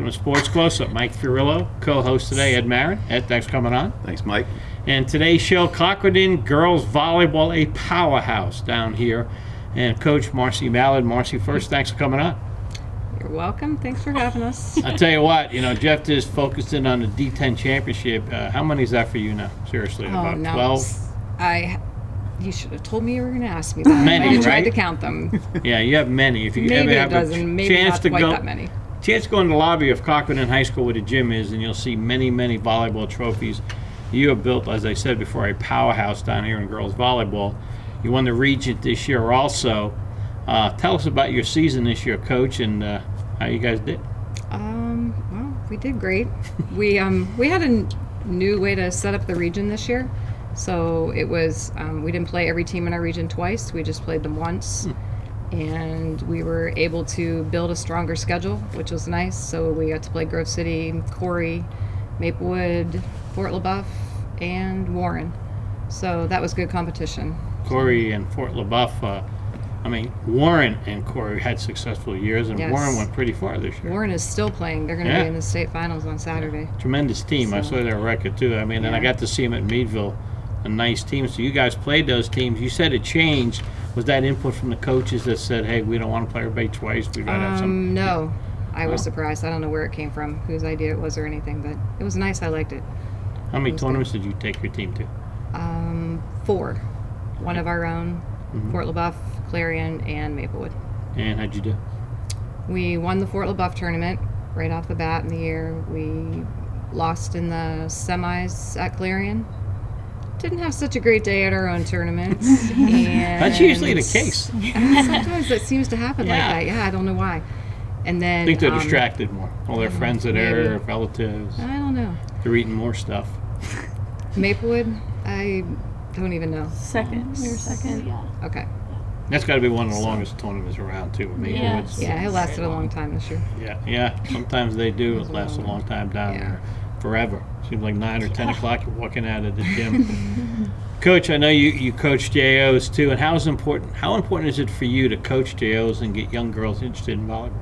Welcome to Sports Close-Up. Mike Furillo, co-host today, Ed Marin. Ed, thanks for coming on. Thanks, Mike. And today's show, Cochranton girls volleyball, a powerhouse down here. And Coach Marcy Mallard. Marcy, first, thanks for coming on. You're welcome. Thanks for having us. I tell you what, Jeff just focused in on the D10 championship. How many is that for you now? Seriously, about 12? You should have told me you were going to ask me that. Many, I tried right? to count them. Yeah, you have many. If you Maybe ever have a dozen, maybe chance not to quite go, that many. chance to go in the lobby of Cochranton High School where the gym is, and you'll see many, many volleyball trophies. You have built, as I said before, a powerhouse down here in girls volleyball. You won the region this year also. Tell us about your season this year, Coach, and how you guys did. Well, we did great. We had a new way to set up the region this year. So it was, we didn't play every team in our region twice. We just played them once. And we were able to build a stronger schedule, which was nice. So we got to play Grove City, Corey, Maplewood, Fort LaBeouf, and Warren. So that was good competition. Corey and Fort LaBeouf, Warren and Corey had successful years, and Yes. Warren went pretty far this year. Warren is still playing. They're going to Yeah. be in the state finals on Saturday. Tremendous team. I So- saw their record, too. And I Yeah. got to see them at Meadville, a nice team. So you guys played those teams. You said it changed. Was that input from the coaches that said, hey, we don't want to play everybody twice? We'd rather have some. No. I was Oh. surprised. I don't know where it came from, whose idea it was or anything, but it was nice. I liked it. How many was tournaments did you take your team to? 4. One of our own, Mhm. Fort LaBeouf, Clarion, and Maplewood. And how'd you do? We won the Fort LaBeouf tournament right off the bat in the year. We lost in the semis at Clarion. Didn't have such a great day at our own tournament. And That's usually the case. sometimes it seems to happen like Yeah. that. Yeah, I don't know why. And then I think they're distracted more. All their friends are there, maybe. relatives. I don't know. They're eating more stuff. Maplewood, I don't even know. Second. We were second. Yeah. Okay. That's got to be one of the longest tournaments around, too. With me. Yeah. It's- Yeah, it lasted a long time this year. Yeah. Sometimes they do was last a long. long time down Yeah. there. Forever. Seems like 9 or 10 o'clock you're walking out of the gym. Coach, I know you coach JOs too, and how important is it for you to coach JOs and get young girls interested in volleyball?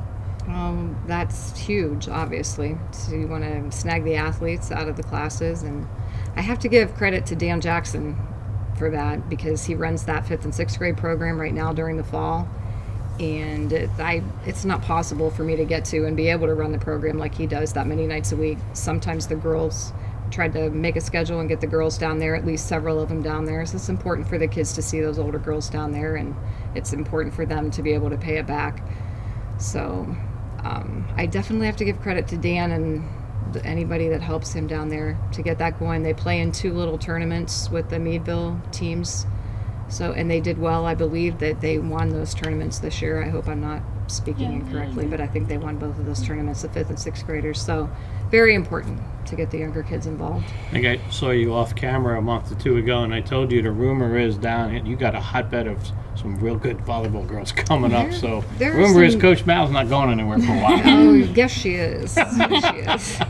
That's huge, obviously. So you want to snag the athletes out of the classes, and I have to give credit to Dan Jackson for that because he runs that 5th and 6th grade program right now during the fall, and it's not possible for me to get to and be able to run the program like he does that many nights a week. Sometimes the girls tried to make a schedule and get the girls down there, at least several of them down there. So it's important for the kids to see those older girls down there, and it's important for them to be able to pay it back. So I definitely have to give credit to Dan and anybody that helps him down there to get that going. They play in 2 little tournaments with the Meadville teams. So, and they did well. I believe that they won those tournaments this year. I hope I'm not speaking Yeah, incorrectly, yeah. but I think they won both of those tournaments, the 5th and 6th graders. So very important to get the younger kids involved. I think I saw you off camera a month or 2 ago, and I told you the rumor is down here you got a hotbed of some real good volleyball girls coming up. So There are rumor is some- Coach Mal's not going anywhere for a while. Oh, yes, she is. Yes, she is.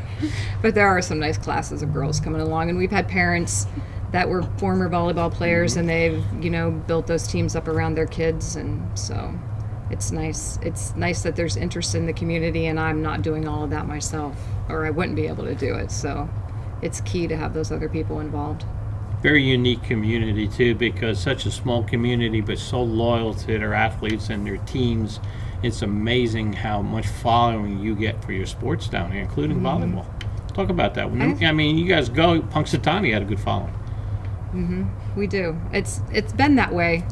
But there are some nice classes of girls coming along, and we've had parents that were former volleyball players, and they've, built those teams up around their kids, and so it's nice. It's nice that there's interest in the community, and I'm not doing all of that myself, or I wouldn't be able to do it. So it's key to have those other people involved. Very unique community too, because such a small community, but so loyal to their athletes and their teams. It's amazing how much following you get for your sports down here, including volleyball. Talk about that. You guys go. Punxsutawney had a good following. We do. It's been that way.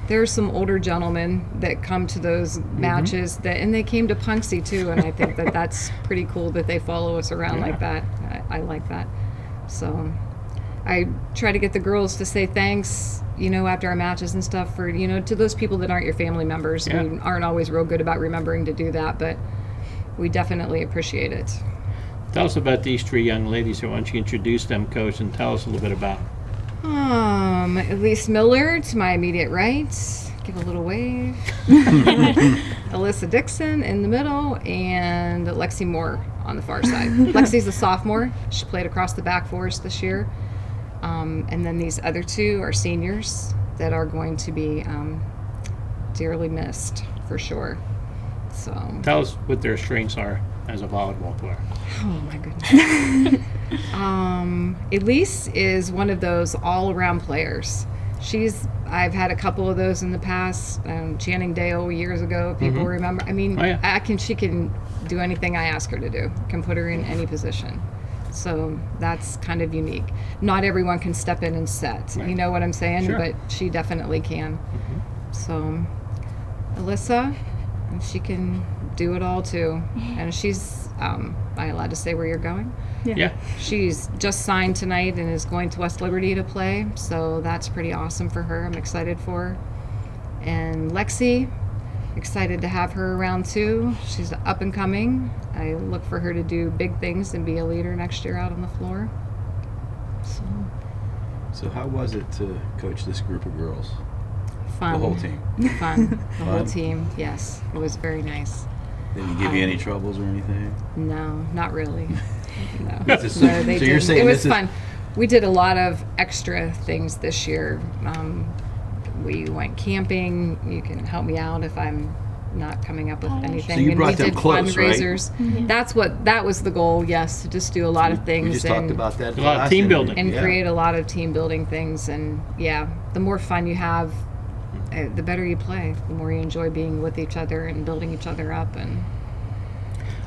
There's some older gentlemen that come to those matches and they came to Punxsy too, and I think that's pretty cool that they follow us around like that. I like that. So I try to get the girls to say thanks, after our matches and stuff for, to those people that aren't your family members. Yeah. We aren't always real good about remembering to do that, but we definitely appreciate it. Tell us about these 3 young ladies here. Why don't you introduce them, Coach, and tell us a little bit about them. Elise Miller to my immediate right. Give a little wave. Alyssa Dixon in the middle, and Lexi Moore on the far side. Lexi's a sophomore. She played across the back for us this year. And then these other 2 are seniors that are going to be dearly missed for sure. So Tell us what their strengths are as a volleyball player? Oh my goodness. Elise is one of those all-around players. I've had a couple of those in the past. Channing Dale years ago, people remember. I mean, Oh, yeah. she can do anything I ask her to do. Can put her in any position. So that's kind of unique. Not everyone can step in and set. Right. You know what I'm saying? Sure. But she definitely can. So, Alyssa, she can do it all too. And she's, am I allowed to say where you're going? Yeah. She's just signed tonight and is going to West Liberty to play, so that's pretty awesome for her. I'm excited for her. And Lexi, excited to have her around too. She's up and coming. I look for her to do big things and be a leader next year out on the floor. So how was it to coach this group of girls? Fun. The whole team? Fun. The whole Fun? team, yes. It was very nice. Didn't give you any troubles or anything? No, not really. No, This is- no, they so you're didn't. saying It was this is- fun. We did a lot of extra things this year. We went camping. You can help me out if I'm not coming up with anything. So you And brought we them did close, right? fundraisers. That was the goal. Yes, to just do a lot of things We just and, talked about that. A lot of last team interview. building. and Yeah. create a lot of team building things. And yeah, the more fun you have, the better you play. The more you enjoy being with each other and building each other up and.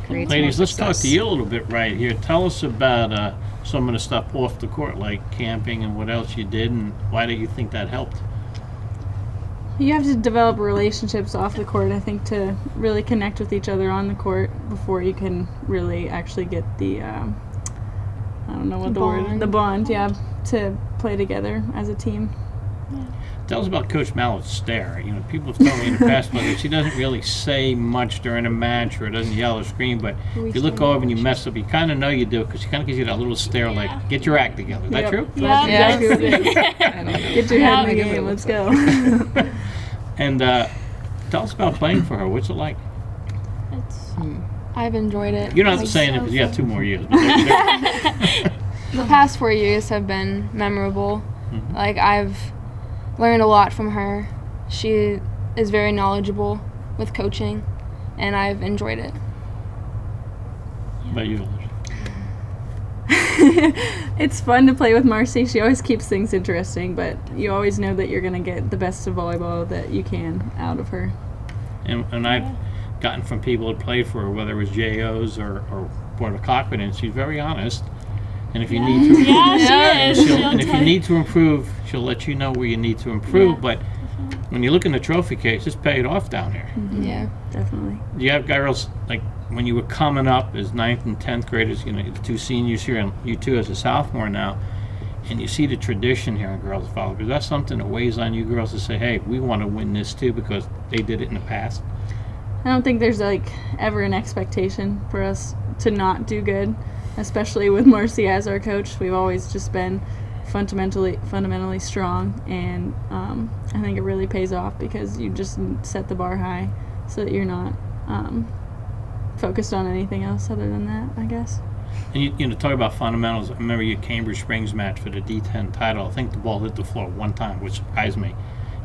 creates more Ladies, let's talk success. to you a little bit right here. Tell us about some of the stuff off the court, like camping and what else you did, and why do you think that helped? You have to develop relationships off the court, I think, to really connect with each other on the court before you can really actually get the, I don't know what the word, the bond, yeah, to play together as a team. Tell us about Coach Malastare. You know, people have told me in the past, but she doesn't really say much during a match or doesn't yell or scream. But if you look over and you mess up, you kind of know you do because she kind of gives you that little stare, like, "Get your act together." Is that Yep. true? That's Yeah. exactly what it is. I don't know. Get your head in the Yeah. game, let's go. And tell us about playing for her. What's it like? I've enjoyed it. You don't have to Like, say anything because you have 2 more years. But the past 4 years have been memorable. Like, I've learned a lot from her. She is very knowledgeable with coaching, and I've enjoyed it. But you, It's fun to play with Marcy. She always keeps things interesting, but you always know that you're going to get the best of volleyball that you can out of her. and I've gotten from people that played for her, whether it was JOs or Board of Cochran, and she's very honest. And if you need to, Yeah, she is. and if you need to improve, she'll let you know where you need to improve. Yeah. But when you look in the trophy case, just pay it off down there. Yeah. Definitely. You have girls like when you were coming up as 9th and 10th graders, you know, the 2 seniors here, and you 2 as a sophomore now, and you see the tradition here in girls volleyball. Because that's something that weighs on you girls to say, hey, we want to win this too because they did it in the past. I don't think there's like ever an expectation for us to not do good, especially with Marcy as our coach. We've always just been fundamentally strong, and I think it really pays off because you just set the bar high so that you're not focused on anything else other than that, I guess. And you know, talk about fundamentals. I remember your Cambridge Springs match for the D10 title. I think the ball hit the floor one time, which surprised me.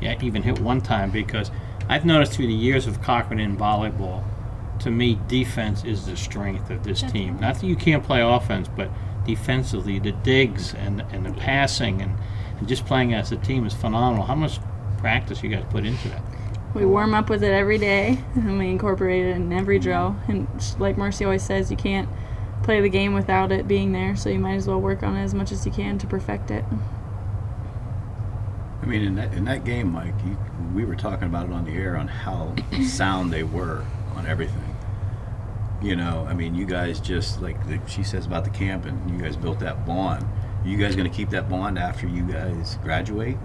Yeah, even hit one time, because I've noticed through the years of Cochran in volleyball, to me, defense is the strength of this team. Not that you can't play offense, but defensively, the digs and the passing and just playing as a team is phenomenal. How much practice you guys put into that? We warm up with it every day, and we incorporate it in every drill. And like Marcy always says, you can't play the game without it being there, so you might as well work on it as much as you can to perfect it. I mean, in that game, Mike, we were talking about it on the air on how sound they were on everything. You know, I mean, you guys just, like she says about the camp, and you guys built that bond. Are you guys going to keep that bond after you guys graduate?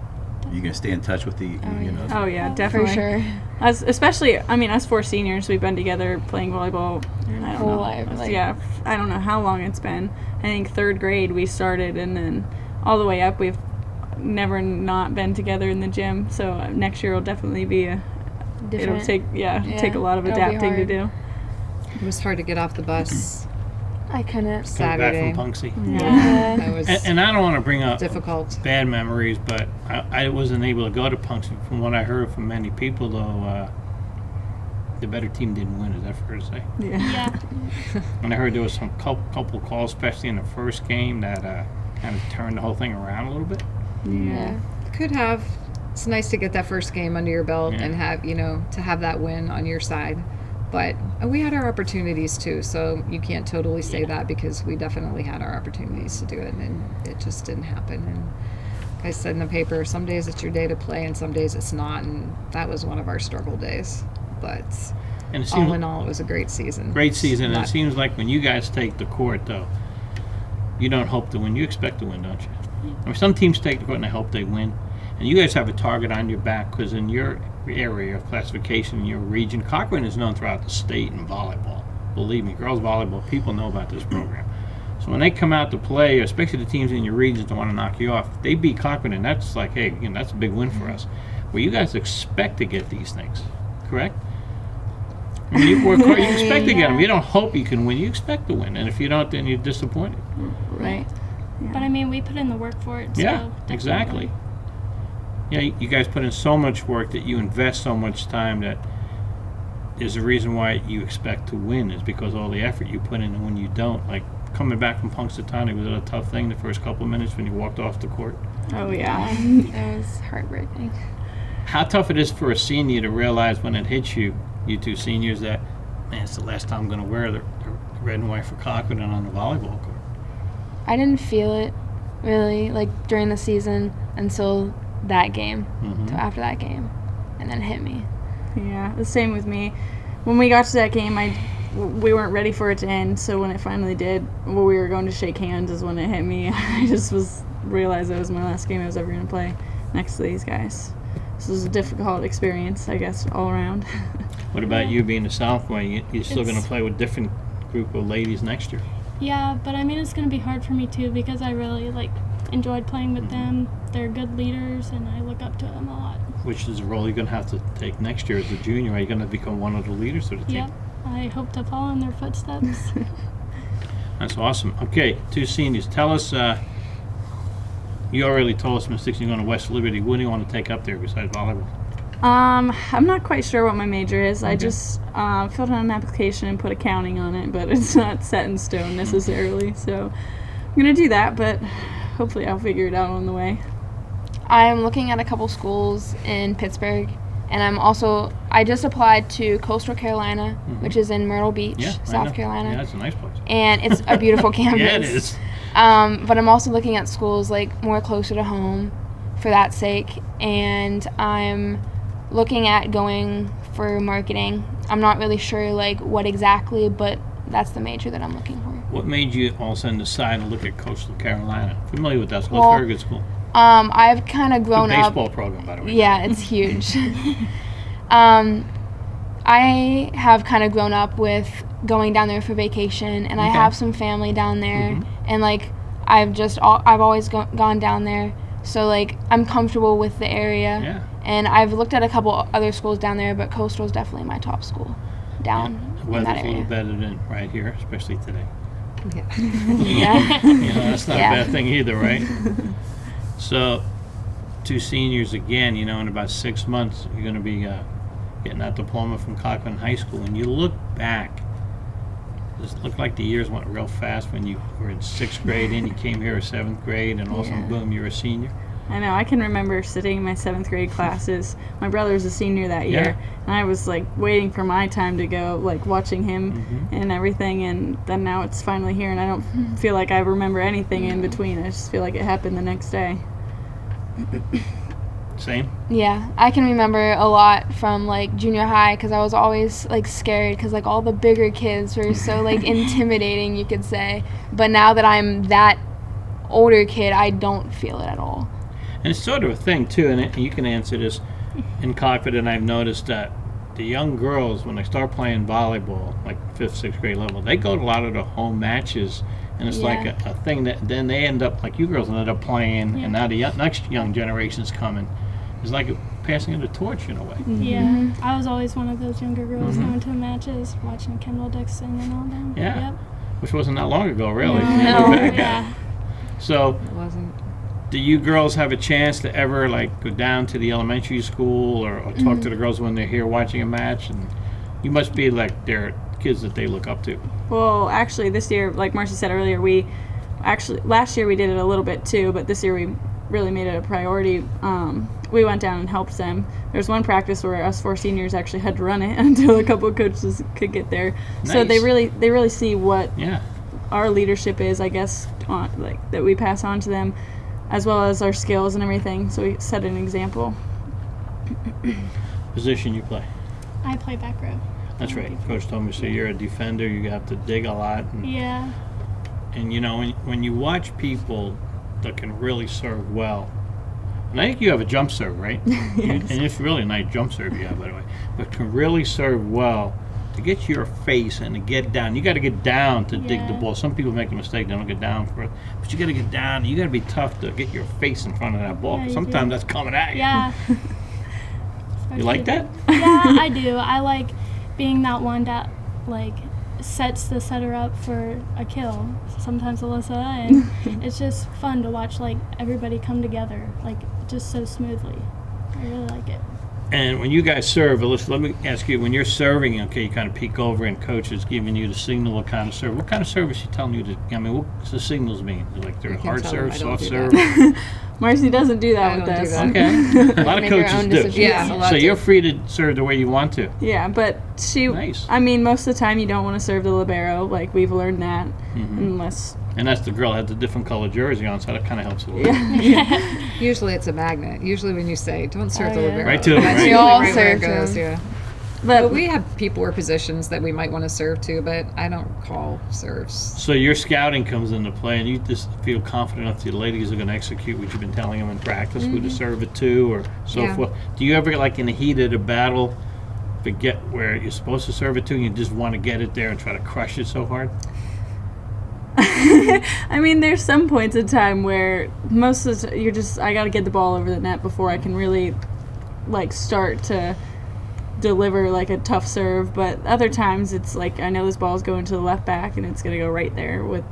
Are you going to stay in touch with the, you know? Oh yeah, For definitely. sure. Especially, I mean, us 4 seniors, we've been together playing volleyball. I don't whole know. life, like- Yeah, I don't know how long it's been. I think 3rd grade we started, and then all the way up, we've never not been together in the gym. So next year will definitely be it'll Different. take take a lot of it'll be adapting to hard. do. It was hard to get off the bus I couldn't. Coming Saturday. back from Punxsy. Yeah. That was And I don't want to bring up difficult. bad memories, but I wasn't able to go to Punxsy. From what I heard from many people, though, the better team didn't win. Is that fair to say? Yeah. Yeah. And I heard there was some couple calls, especially in the first game, that kind of turned the whole thing around a little bit. Yeah. Could have. It's nice to get that first game under your belt Yeah. and have, to have that win on your side. But we had our opportunities too, so you can't totally say that, because we definitely had our opportunities to do it, and it just didn't happen. And like I said in the paper, some days it's your day to play and some days it's not, and that was one of our struggle days. But And it all seems in all, it was a great season. great season. And Not- it seems like when you guys take the court, though, you don't hope to win. You expect to win, don't you? I mean, some teams take the court and they hope they win. And you guys have a target on your back, because in your area of classification, in your region, Cochran is known throughout the state in volleyball. Believe me, girls volleyball, people know about this program. So when they come out to play, especially the teams in your regions that want to knock you off, they beat Cochran, and that's like, hey, that's a big win for us. Well, you guys expect to get these things, correct? I mean, you work hard, you expect to get them. You don't hope you can win, you expect to win. And if you don't, then you're disappointed. Right. But I mean, we put in the work for it. So Yeah, definitely. exactly. Yeah, you guys put in so much work, that you invest so much time, that is the reason why you expect to win, is because all the effort you put in. And when you don't, like coming back from Punxsutawney, was it a tough thing the first couple of minutes when you walked off the court? Oh yeah. It was heartbreaking. How tough it is for a senior to realize when it hits you, you two seniors, that, man, it's the last time I'm going to wear the red and white for Cochran on the volleyball court. I didn't feel it really like during the season until that game, until after that game, and then it hit me. Yeah, the same with me. When we got to that game, we weren't ready for it to end. So when it finally did, when we were going to shake hands, is when it hit me. I just realized it was my last game I was ever going to play next to these guys. This was a difficult experience, I guess, all around. What about you being a sophomore? You're still going to It's- play with different group of ladies next year. Yeah, but I mean, it's going to be hard for me too, because I really enjoyed playing with them. They're good leaders, and I look up to them a lot. Which is a role you're going to have to take next year as a junior. Are you going to become one of the leaders of the team? Yep, I hope to follow in their footsteps. That's awesome. Okay, two seniors. Tell us, you already told us, Miss Dixon, you're going to West Liberty. What do you want to take up there besides volleyball? I'm not quite sure what my major is. I just filled out an application and put accounting on it, but it's not set in stone necessarily. So I'm going to do that, but hopefully I'll figure it out on the way. I'm looking at a couple schools in Pittsburgh, and I just applied to Coastal Carolina, which is in Myrtle Beach, Yeah, I South know. Carolina. Yeah, that's a nice place. And it's a beautiful campus. Yeah, it is. But I'm also looking at schools more closer to home for that sake, and I'm looking at going for marketing. I'm not really sure what exactly, but that's the major that I'm looking for. What made you all of a sudden decide to look at Coastal Carolina? Familiar with that school? Well, It's a very good school. I've kind of Good grown up. baseball program, by the way. Yeah, it's huge. I have kind of grown up with going down there for vacation, and I Okay. have some family down there, and I've always gone down there, so I'm comfortable with the area. Yeah. And I've looked at a couple other schools down there, but Coastal is definitely my top school down The in weather's that a little area. better than right here, especially today. Yeah. Yeah. You know, that's not Yeah. a bad thing either, right? So, two seniors again, in about 6 months, you're going to be getting that diploma from Cochran High School. And you look back, does it look like the years went real fast when you were in 6th grade and you came here in 7th grade, and all of a sudden, Yeah. boom, you're a senior? I know. I can remember sitting in my 7th grade classes. My brother was a senior that year, and I was waiting for my time to go, watching him and everything. And then now it's finally here, and I don't feel like I remember anything in between. I just feel like it happened the next day. Same? Yeah, I can remember a lot from junior high, because I was always scared, because all the bigger kids were so intimidating, you could say. But now that I'm that older kid, I don't feel it at all. And it's sort of a thing, too, and you can answer this in Cochran. I've noticed that the young girls, when they start playing volleyball, 5th, 6th grade level, they go to a lot of the home matches, and it's Yeah. a thing that then they end up, you girls end up playing, and now the next young generation's coming. It's like passing of the torch in a way. Yeah, I was always one of those younger girls going to matches, watching Kendall Dixon and all them. Yeah. Yep. Which wasn't that long ago, really. No, You look back at it. yeah. So, It wasn't. do you girls have a chance to ever go down to the elementary school or talk to the girls when they're here watching a match and You must be like their kids that they look up to. Well, actually, this year, like Marcy said earlier, last year we did it a little bit too, but this year we really made it a priority. We went down and helped them. There was one practice where us 4 seniors actually had to run it until a couple of coaches could get there. Nice. So they really see what Yeah. our leadership is, I guess, like that we pass on to them, as well as our skills and everything. So we set an example. Position you play. I play back row. That's right. Coach told me, so you're a defender. You have to dig a lot. Yeah. And you know, when you watch people that can really serve well, and I think you have a jump serve, right? Yes. And it's really a nice jump serve you have, by the way. But can really serve well to get to your face and to get down. You got to get down to dig the Yeah. ball. Some people make the mistake; they don't get down for it. But you got to get down. You got to be tough to get your face in front of that ball. Yeah, 'Cause you sometimes do. that's coming at you. Yeah. You like that? Yeah, I do. I like being that one that like sets the setter up for a kill. Sometimes Alyssa, and it's just fun to watch like everybody come together like just so smoothly. I really like it. And when you guys serve, Alyssa, let me ask you, when you're serving, okay, you kind of peek over and coach is giving you the signal what kind of serve. What kind of serve is she telling you to, I mean, what's the signals mean? Like they're I can hard tell serve, them I don't soft do serve? Marcy doesn't do that I with don't do us. that. Okay. A lot of Make your coaches own do. decisions. Yeah, a lot So do. you're free to serve the way you want to. Yeah, but Nice. I mean, most of the time you don't want to serve the libero. Like, we've learned that. Mm-hmm. Unless, And that's the girl that has the different colored jersey on, so that kind of helps a little bit. yeah. Usually it's a magnet. Usually when you say, don't serve Oh, the yeah. libero. Right to it, that's right? usually We all right where it serve to goes, him. yeah. But But we have people or positions that we might want to serve to, but I don't call serves. So your scouting comes into play, and you just feel confident enough the ladies are going to execute what you've been telling them in practice, who to serve it to, or so Yeah. forth. Do you ever, like in the heat of the battle, forget where you're supposed to serve it to, and you just want to get it there and try to crush it so hard? I mean, there's some points in time where most of the I got to get the ball over the net before I can really, like, start to deliver, like, a tough serve. But other times it's like, I know this ball's going to the left back and it's going to go right there with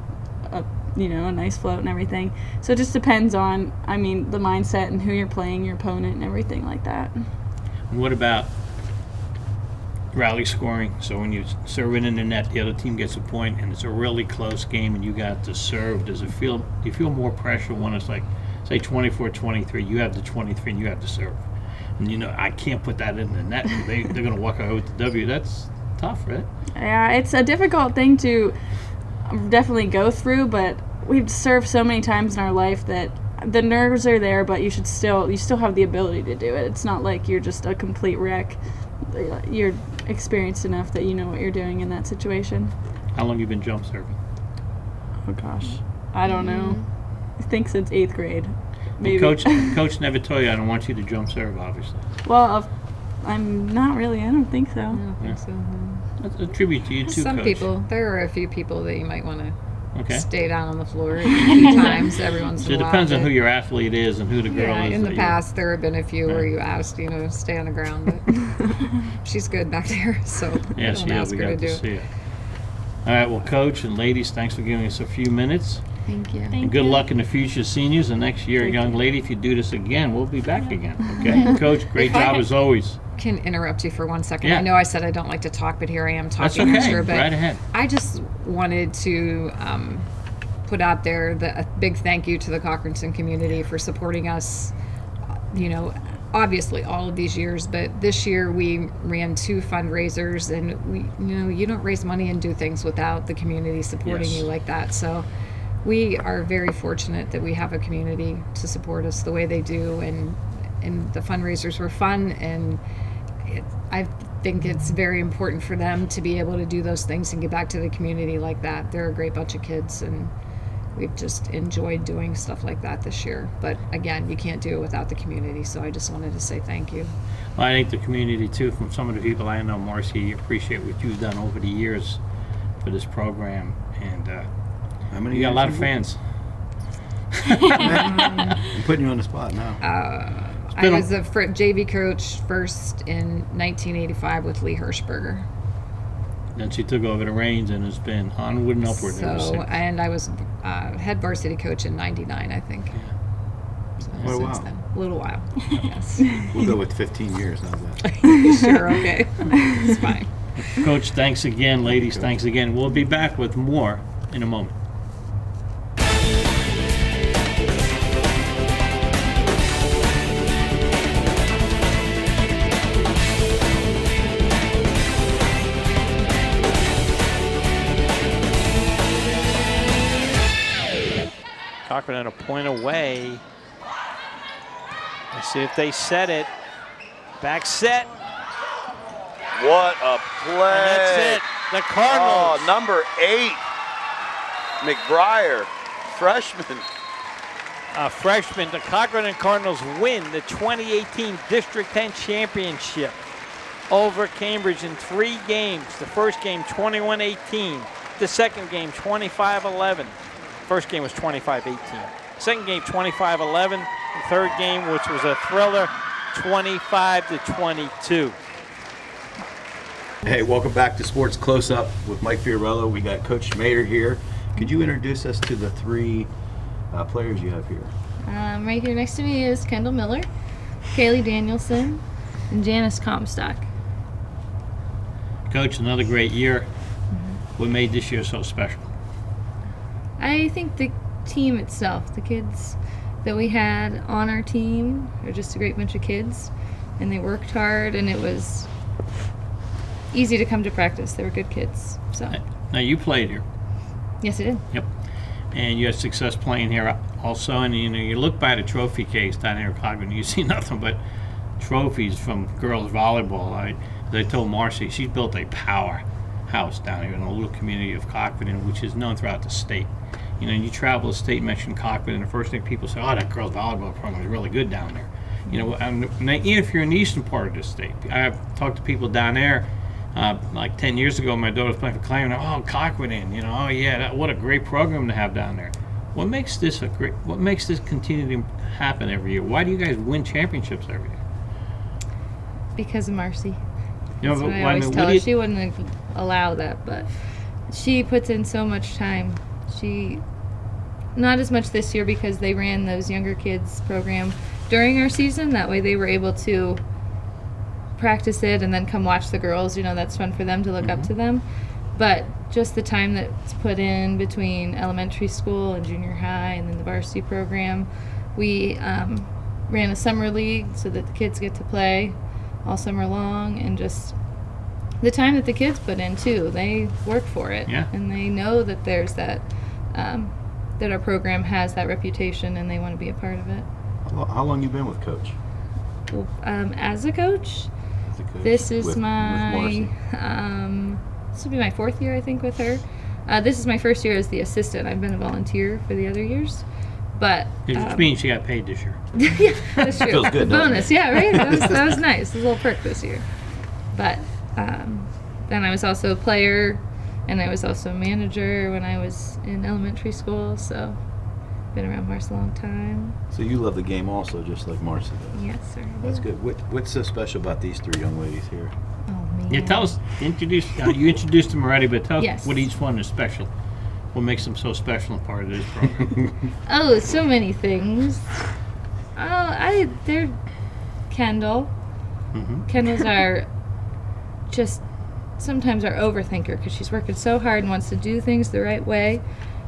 a nice float and everything. So it just depends on, I mean, the mindset and who you're playing, your opponent, and everything like that. And what about rally scoring? So when you serve it in the net, the other team gets a point, and it's a really close game, and you got to serve. Do you feel more pressure when it's like, say, 24-23, you have the 23 and you have to serve? And you know, I can't put that in the net. They're going to walk away with the W. That's tough, right? Yeah, it's a difficult thing to definitely go through, but we've served so many times in our life that the nerves are there, but you still have the ability to do it. It's not like you're just a complete wreck. You're experienced enough that you know what you're doing in that situation. How long you been jump serving? Oh gosh, I don't know. I think since 8th grade. Maybe. Coach never told you I don't want you to jump serve, obviously. Well, I'm not really. I don't think so. I don't think Yeah. so. That's a tribute to you too, Some Coach. people, there are a few people that you might want to Okay. stay down on the floor a few times every once So in it a while. depends on but- who your athlete is and who the girl Yeah, is. in the that you- past, there have been a few where Right. you asked, stay on the ground, but she's good back there, so Yeah, don't she is. ask We her to got do to it. see it. All right, well, Coach and ladies, thanks for giving us a few minutes. Thank you. And good luck in the future seniors. And next year, young lady, if you do this again, we'll be back again. Okay? Coach, great If I job could- as always. Can interrupt you for 1 second. Yeah. I know I said I don't like to talk, but here I am That's talking okay. extra. But Right ahead. I just wanted to put out there a big thank you to the Cochranton community for supporting us, obviously all of these years, but this year we ran 2 fundraisers, and you don't raise money and do things without the community supporting Yes. you like that. So we are very fortunate that we have a community to support us the way they do, and the fundraisers were fun, and I think it's very important for them to be able to do those things and get back to the community like that. They're a great bunch of kids, and we've just enjoyed doing stuff like that this year. But again, you can't do it without the community, so I just wanted to say thank you. Well, I think the community, too, from some of the people I know, Marcy, appreciate what you've done over the years for this program. And How many you got a years lot of have you- fans. I'm putting you on the spot now. I been a- was a JV coach first in 1985 with Lee Hirschberger. Then she took over the reins and has been onward and upward ever So, since. and I was head varsity coach in 99, I think. So Oh, since wow. then, a little while. Yes. We'll go with 15 years. How's that? Sure, okay. It's fine. Coach, thanks again. Ladies, thanks again. We'll be back with more in a moment. Cochran at a point away. Let's see if they set it. Back set. What a play. And that's it. The Cardinals. Oh, number 8, McBriar, freshman. A freshman. The Cochran and Cardinals win the 2018 District 10 Championship over Cambridge in 3 games. The first game, 21-18. The second game, 25-11. First game was 25-18. Second game, 25-11. The third game, which was a thriller, 25-22. Hey, welcome back to Sports Close-Up with Mike Fiorello. We got Coach Schmader here. Could you introduce us to the 3 players you have here? Right here next to me is Kendall Miller, Kaylee Danielson, and Janice Comstock. Coach, another great year. What made this year so special? I think the team itself, the kids that we had on our team, are just a great bunch of kids, and they worked hard, and it was easy to come to practice. They were good kids. So. Now you played here. Yes, I did. Yep. And you had success playing here also. And you look by the trophy case down here in Cochran, you see nothing but trophies from girls volleyball. As I told Marcy, she's built a powerhouse down here in a little community of Cochran, which is known throughout the state. You travel the state, mention Cochran, and the first thing people say, oh, that girls volleyball program is really good down there. And even if you're in the eastern part of the state, I've talked to people down there. Like 10 years ago, my daughter was playing for Clayton. Oh, Cochran, oh yeah, what a great program to have down there. What makes this continue to happen every year? Why do you guys win championships every year? Because of Marcy. You know, That's what I always tell her. She wouldn't allow that, but she puts in so much time. Not as much this year because they ran those younger kids program during our season. That way they were able to practice it and then come watch the girls. That's fun for them to look up to them. But just the time that's put in between elementary school and junior high and then the varsity program, we ran a summer league so that the kids get to play all summer long, and just the time that the kids put in too, they work for it. Yeah. And they know that there's that that our program has that reputation, and they want to be a part of it. How long you been with Coach? Well, as a coach, this is this will be my 4th year, I think, with her. This is my first year as the assistant. I've been a volunteer for the other years, but which means she got paid this year. Yeah, that's true. Feels good, bonus, yeah, right. That was nice. It was a little perk this year. But then I was also a player, and I was also a manager when I was in elementary school. So been around Marcy a long time. So you love the game also, just like Marcy does. Yes, sir. That's good. What's so special about these 3 young ladies here? Oh man. Yeah, tell us. You introduced them already, but tell Yes. us what each one is special. What makes them so special and part of this program? Oh, so many things. They're Kendall. Mm-hmm. Kendall's sometimes our overthinker, because she's working so hard and wants to do things the right way.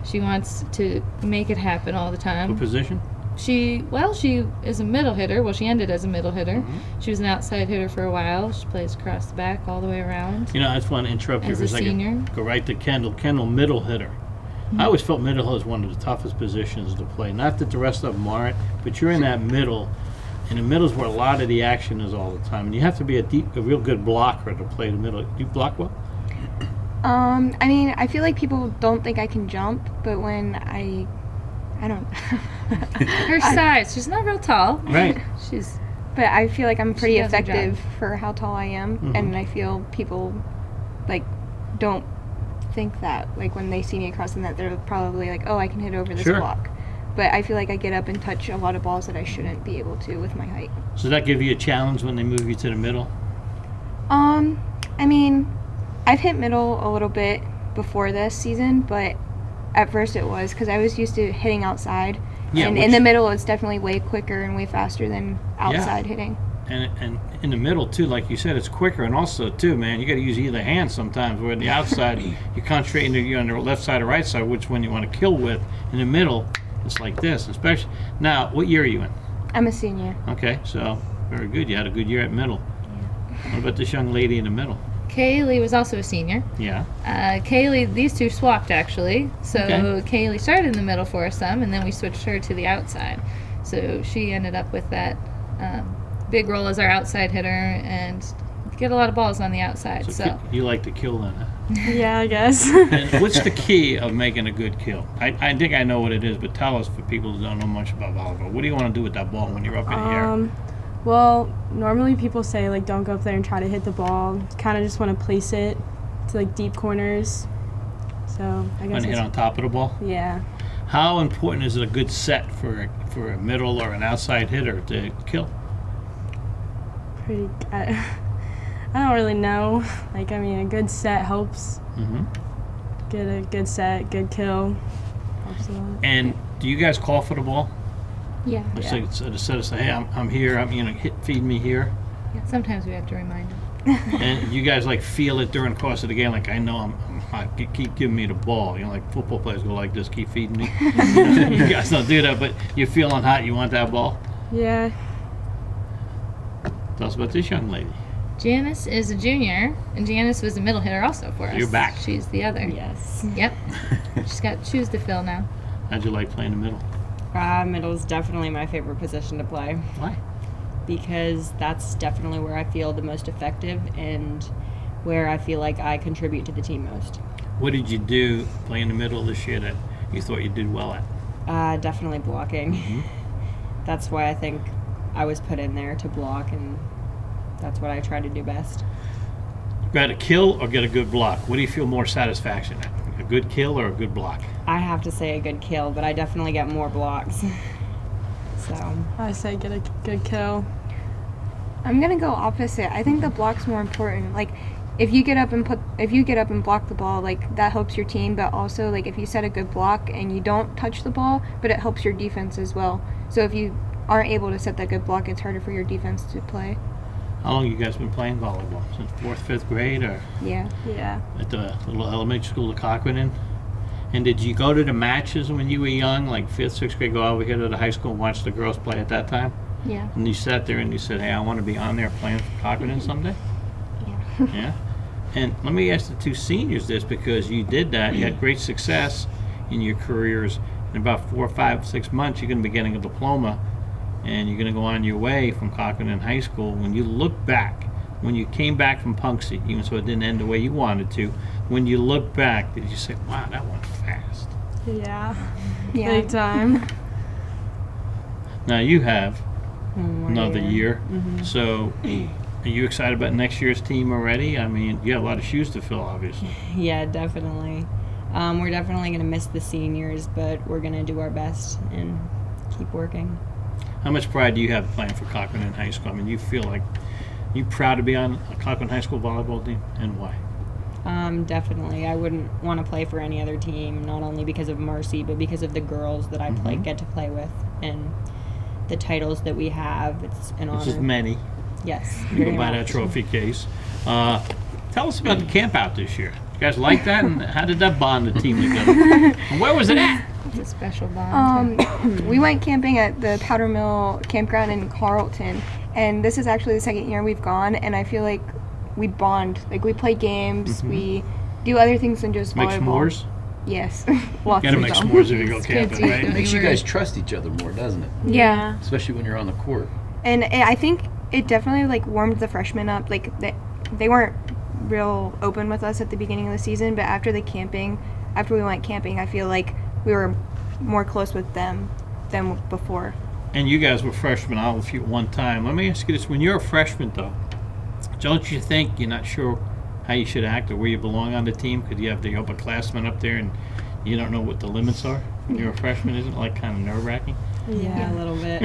She wants to make it happen all the time. What position? She is a middle hitter. Well, she ended as a middle hitter. Mm-hmm. She was an outside hitter for a while. She plays across the back all the way around. I just want to interrupt you As for a a second. senior. Go right to Kendall. Kendall, middle hitter. I always felt middle hitter is one of the toughest positions to play. Not that the rest of them aren't, but you're in that middle, and the middle is where a lot of the action is all the time. And you have to be a real good blocker to play the middle. Do you block well? I feel like people don't think I can jump, but when I don't. Her size, she's not real tall. Right. But I feel like I'm pretty does her effective job. for how tall I am, Mhm. and I feel people don't think that. Like when they see me across the net, they're probably like, "Oh, I can hit over this Sure. block." But I feel like I get up and touch a lot of balls that I shouldn't be able to with my height. So does that give you a challenge when they move you to the middle? I've hit middle a little bit before this season, but at first it was because I was used to hitting outside. Yeah, and in the middle, it's definitely way quicker and way faster than outside hitting. and in the middle too, like you said, it's quicker, and also too, man, you got to use either hand sometimes. Where in the outside, you're concentrating you're on the left side or right side, which one you want to kill with. In the middle, it's like this, especially now. What year are you in? I'm a senior. Okay, so very good. You had a good year at middle. What about this young lady in the middle? Kaylee was also a senior. Yeah. Kaylee, these two swapped actually. So Okay. Kaylee started in the middle for us some, and then we switched her to the outside. So she ended up with that big role as our outside hitter and get a lot of balls on the outside. So You like to kill then, huh? Yeah, I guess. And what's the key of making a good kill? I think I know what it is, but tell us for people who don't know much about volleyball. What do you want to do with that ball when you're up in the air? Well, normally people say like don't go up there and try to hit the ball. Kind of just want to place it to like deep corners. So I guess Want to hit it's- on top of the ball? yeah. How important is it a good set for a middle or an outside hitter to kill? Pretty. I don't really know. Like I mean, a good set helps. Mm-hmm. Get a good set, good kill. Helps a lot. And do you guys call for the ball? yeah. So to say, hey, I'm here. Feed me here. Sometimes we have to remind them. And you guys like feel it during the course of the game, like I know I'm hot. Keep giving me the ball. Like football players go like this, keep feeding me. You guys don't do that, but you're feeling hot. You want that ball. Yeah. Tell us about this young lady. Janice is a junior, and Janice was a middle hitter also for us. You're back. She's the other. Yes. Yep. She's got shoes to fill now. How'd you like playing the middle? Middle is definitely my favorite position to play Why? because that's definitely where I feel the most effective and where I feel like I contribute to the team most. What did you do playing the middle this year that you thought you did well at? Definitely blocking. That's why I think I was put in there to block, and that's what I try to do best. Got a kill or get a good block? What do you feel more satisfaction at? A good kill or a good block? I have to say a good kill, but I definitely get more blocks. So I say get a good kill. I'm gonna go opposite. I think the block's more important. Like, if you get up and block the ball, like that helps your team. But also, like if you set a good block and you don't touch the ball, but it helps your defense as well. So if you aren't able to set that good block, it's harder for your defense to play. How long you guys been playing volleyball? Since 4th, 5th grade, or Yeah. Yeah. at the little elementary school of Cochran? And did you go to the matches when you were young, like 5th, 6th grade, go over here to the high school and watch the girls play at that time? Yeah. And you sat there and you said, hey, I want to be on there playing for Cochran someday? Yeah. Yeah. And let me ask the two seniors this, because you did that. You had great success in your careers. In about 4, 5, 6 months, you're going to be getting a diploma, and you're going to go on your way from Cochran High School. When you look back, when you came back from Punxsutawney, even so it didn't end the way you wanted to, when you look back, did you say, wow, that went fast? Yeah. Yeah. Big time. Now you have One more another year. Mm-hmm. So are you excited about next year's team already? I mean, you have a lot of shoes to fill, obviously. Yeah, definitely. We're definitely gonna miss the seniors, but we're gonna do our best and keep working. How much pride do you have playing for Cochran High School? I mean, you feel like you proud to be on a Cochran High School volleyball team, and why? Definitely. I wouldn't want to play for any other team, not only because of Marcy, but because of the girls that I get to play with, and the titles that we have. It's an honor. This is many. Yes. You very go buy that much. trophy case. Tell us about the camp out this year. You guys like that, and how did that bond the team together? And where was it at? It's a special bond. We went camping at the Powder Mill Campground in Carlton, and this is actually the second year we've gone, and I feel like we bond. Like, we play games, we do other things than just Make volleyball. s'mores? Yes. Lots Gotta of make them. s'mores if you go Kids camping, eat right? them. Makes you We were- guys trust each other more, doesn't it? Yeah. Especially when you're on the court. And I think it definitely like warmed the freshmen up. Like they weren't real open with us at the beginning of the season, but after we went camping, I feel like we were more close with them than before. And you guys were freshmen all of you at one time. Let me ask you this. When you're a freshman, though, don't you think you're not sure how you should act or where you belong on the team? Because you have the upperclassmen up there and you don't know what the limits are when you're a freshman? Isn't it like kind of nerve-wracking? Yeah, a little bit.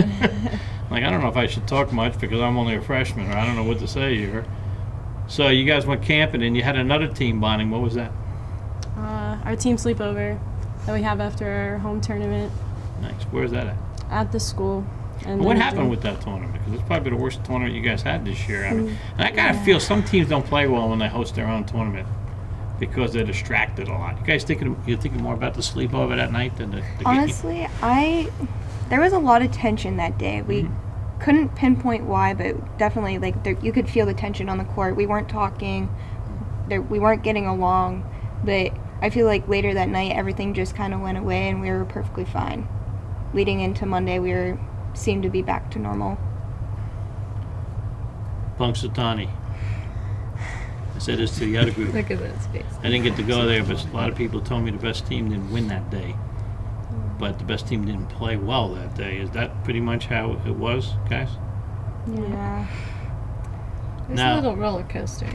Like, I don't know if I should talk much because I'm only a freshman, or I don't know what to say here. So you guys went camping and you had another team bonding. What was that? Our team sleepover that we have after our home tournament Nice. Where's that at? at the school. And What then happened with that tournament? Because it's probably the worst tournament you guys had this year. And I kind of feel some teams don't play well when they host their own tournament because they're distracted a lot. You guys you're thinking more about the sleepover that night than the game? Honestly, there was a lot of tension that day. We couldn't pinpoint why, but definitely you could feel the tension on the court. We weren't talking, we weren't getting along, but I feel like later that night everything just kind of went away and we were perfectly fine. Leading into Monday, we seemed to be back to normal. Punxsutawney. I said this to the other group. Look at that space. I didn't get to go there, but a lot of people told me the best team didn't win that day. But the best team didn't play well that day. Is that pretty much how it was, guys? Yeah. It was Now- a little roller coaster.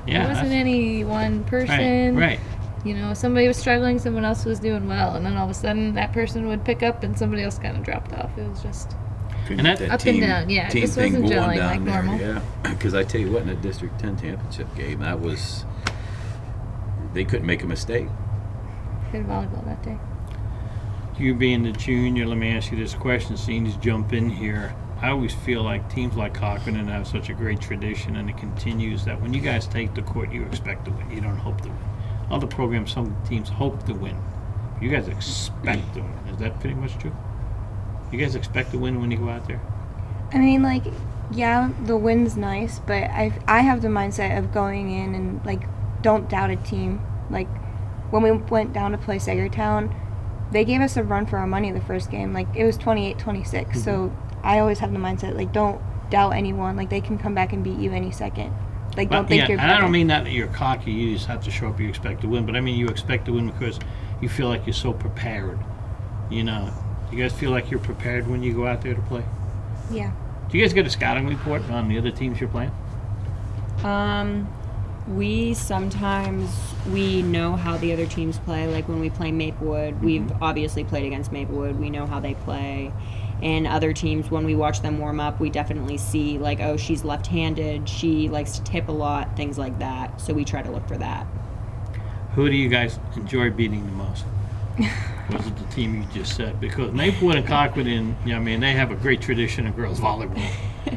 Yeah. It wasn't that's- any one person. Right. You know, somebody was struggling, someone else was doing well, and then all of a sudden that person would pick up and somebody else kind of dropped off. It was just Couldn't And get that- up and down, yeah, it team just thing wasn't going gelling down like there, normal. Yeah, because I tell you what, in the District 10 championship game, they couldn't make a mistake. good volleyball that day. You being the junior, let me ask you this question. Seeing you jump in here, I always feel like teams like Cochran have such a great tradition, and it continues that when you guys take the court, you expect to win. You don't hope to win. Other programs, some teams hope to win. You guys expect to win. Is that pretty much true? You guys expect to win when you go out there? I mean, yeah, the win's nice, but I have the mindset of going in and, don't doubt a team. Like, when we went down to play Sagertown, they gave us a run for our money the first game. It was 28-26, so I always have the mindset, don't doubt anyone. They can come back and beat you any second. Don't think you're and I better. don't mean that you're cocky. You just have to show up. You expect to win, but I mean you expect to win because you feel like you're so prepared. You know, you guys feel like you're prepared when you go out there to play. Yeah. Do you guys get a scouting report on the other teams you're playing? We sometimes know how the other teams play. Like when we play Maplewood, we've obviously played against Maplewood. We know how they play. And other teams, when we watch them warm up, we definitely see oh, she's left-handed. She likes to tip a lot, things like that. So we try to look for that. Who do you guys enjoy beating the most? Was it the team you just said? Because Maplewood and Cochran, they have a great tradition of girls volleyball.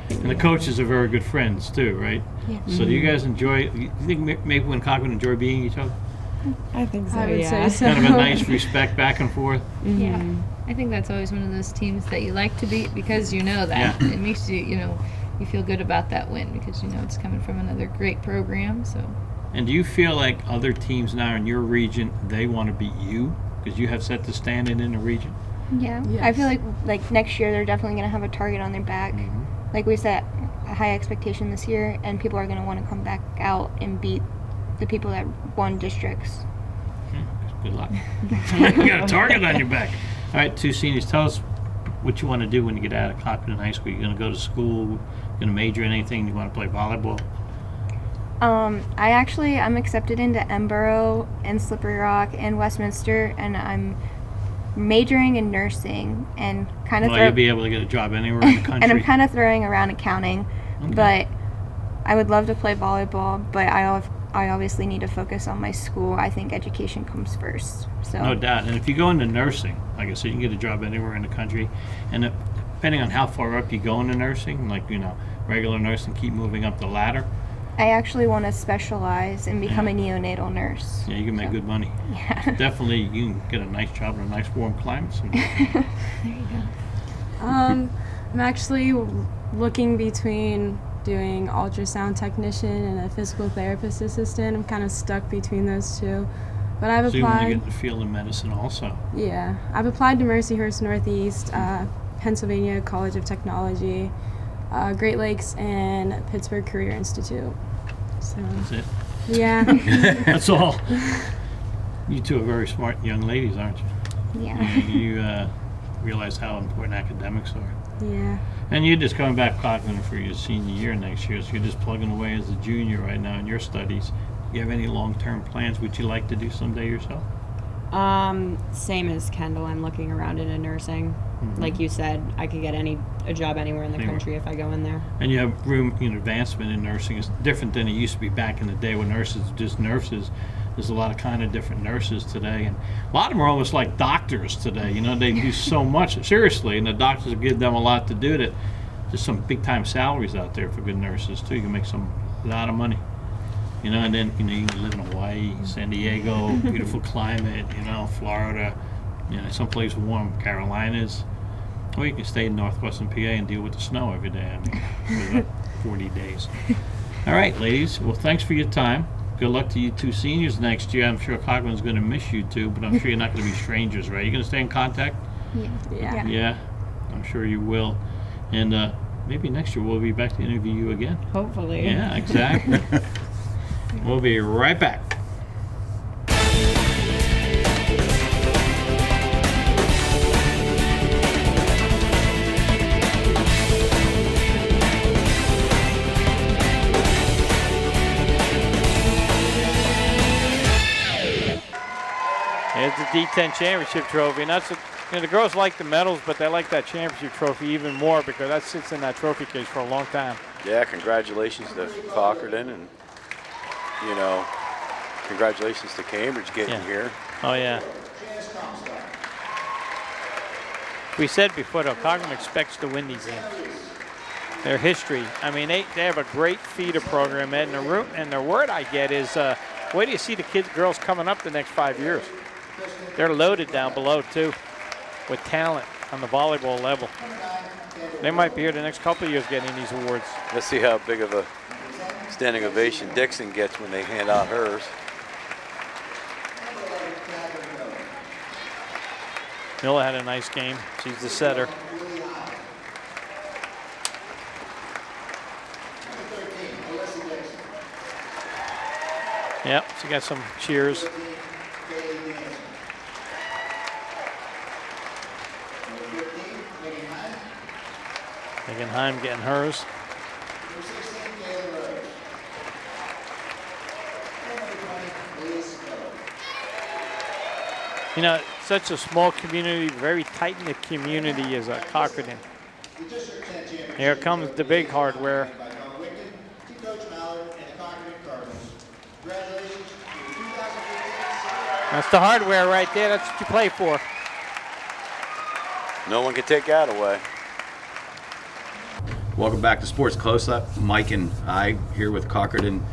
And the coaches are very good friends too, right? Yeah. So do you guys you think Maplewood and Cochran enjoy beating each other? I think so, I would yeah. say so. Kind of a nice respect back and forth. Yeah. I think that's always one of those teams that you like to beat because you know that. Yeah. It makes you, you feel good about that win because you know it's coming from another great program. So And do you feel like other teams now in your region, they want to beat you because you have set the standard in the region? Yeah. Yes. I feel like next year they're definitely going to have a target on their back. Like we set a high expectation this year, and people are going to want to come back out and beat the people that won districts. Good luck. You got a target on your back. All right, two seniors, tell us what you want to do when you get out of Cochran High School. You're going to go to school, going to major in anything, you want to play volleyball? I'm accepted into Emboro and Slippery Rock and Westminster, and I'm majoring in nursing and kind of Well, you'll be able to get a job anywhere in the country. and I'm kind of throwing around accounting, Okay. but I would love to play volleyball, but I obviously need to focus on my school. I think education comes first. So No doubt. And if you go into nursing, like I said, you can get a job anywhere in the country. And depending on how far up you go into nursing, regular nursing, keep moving up the ladder, I actually want to specialize and become a neonatal nurse. you can make good money. Yeah. Definitely, you can get a nice job in a nice warm climate. I'm actually looking between doing ultrasound technician and a physical therapist assistant. I'm kind of stuck between those two. But I've So you want to applied. get in the field of medicine also. Yeah, I've applied to Mercyhurst Northeast, Pennsylvania College of Technology, Great Lakes, and Pittsburgh Career Institute. So That's it. yeah, That's all. You two are very smart young ladies, aren't you? Yeah. You realize how important academics are. yeah. And you're just coming back Cochran for your senior year next year, so you're just plugging away as a junior right now in your studies. Do you have any long-term plans? Would you like to do someday yourself? Same as Kendall. I'm looking around into nursing. Like you said, I could get a job anywhere in the Anywhere. country if I go in there. And you have room, advancement in nursing. It's different than it used to be back in the day when nurses were just nurses. there's a lot of kind of different nurses today, and a lot of them are almost like doctors today. You know, they do so much, seriously, and the doctors give them a lot to do. That there's some big time salaries out there for good nurses too. You can make a lot of money. You know, and then you can live in Hawaii, San Diego, beautiful climate. You know, Florida, someplace warm, Carolinas. Or you can stay in northwestern PA and deal with the snow every day. I mean, for 40 days. All right, ladies. Well, thanks for your time. Good luck to you two seniors next year. I'm sure Cochran's going to miss you too, but I'm sure you're not going to be strangers, right? You're going to stay in contact? Yeah. Yeah, I'm sure you will. And maybe next year we'll be back to interview you again. Hopefully. Yeah, exactly. We'll be right back. It's the D10 championship trophy, and that's the girls like the medals, but they like that championship trophy even more because that sits in that trophy case for a long time. Yeah, congratulations to Cochranton, and congratulations to Cambridge getting here. Oh yeah. We said before though, Cochran expects to win these games. Their history. I mean, they have a great feeder program, Ed, and the word I get is, where do you see the girls coming up the next 5 years? They're loaded down below too, with talent on the volleyball level. They might be here the next couple of years getting these awards. Let's see how big of a standing ovation Dixon gets when they hand out hers. Miller had a nice game. She's the setter. Yep, she got some cheers. Megan getting hers. You know, such a small community, very tight-knit community is Cochranton. Here comes the big hardware. That's the hardware right there. That's what you play for. No one can take that away. Welcome back to Sports Close-Up. Mike and I here with Cochranton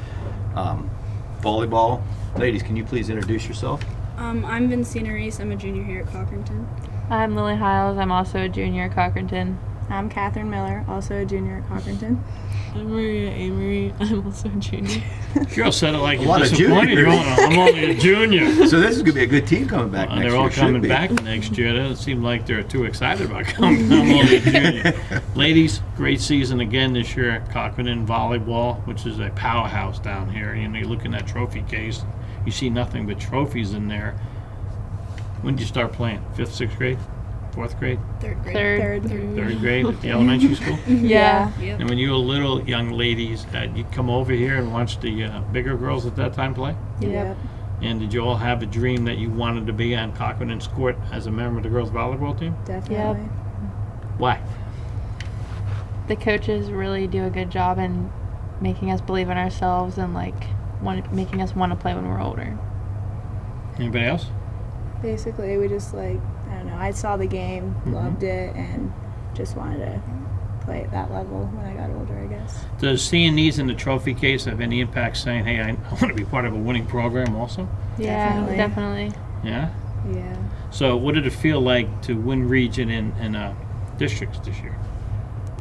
Volleyball. Ladies, can you please introduce yourself? I'm Vincina Reese. I'm a junior here at Cochranton. I'm Lily Hiles. I'm also a junior at Cochranton. I'm Catherine Miller, also a junior at Cochranton. I'm Maria Amory. I'm also a junior. Cheryl said it like A you're lot of disappointed. juniors. I'm only a junior. So this is going to be a good team coming back next year. They're all should coming be. back next year. It doesn't seem like they're too excited about coming. I'm only a junior. Ladies, great season again this year at Cochranton Volleyball, which is a powerhouse down here. You know, you look in that trophy case, you see nothing but trophies in there. When did you start playing? 5th, 6th grade? 4th grade? Third grade. Third grade at the elementary school? Yeah. Yep. And when you were little young ladies, you'd come over here and watch the bigger girls at that time play? Yep. And did you all have a dream that you wanted to be on Cochranton's court as a member of the girls volleyball team? Definitely. Why? The coaches really do a good job in making us believe in ourselves and making us want to play when we're older. Anybody else? Basically, we just I don't know, I saw the game, loved it, and just wanted to play at that level when I got older, I guess. Does seeing these in the trophy case have any impact saying, hey, I want to be part of a winning program also? Yeah, definitely. Yeah? Yeah. So what did it feel like to win region in districts this year?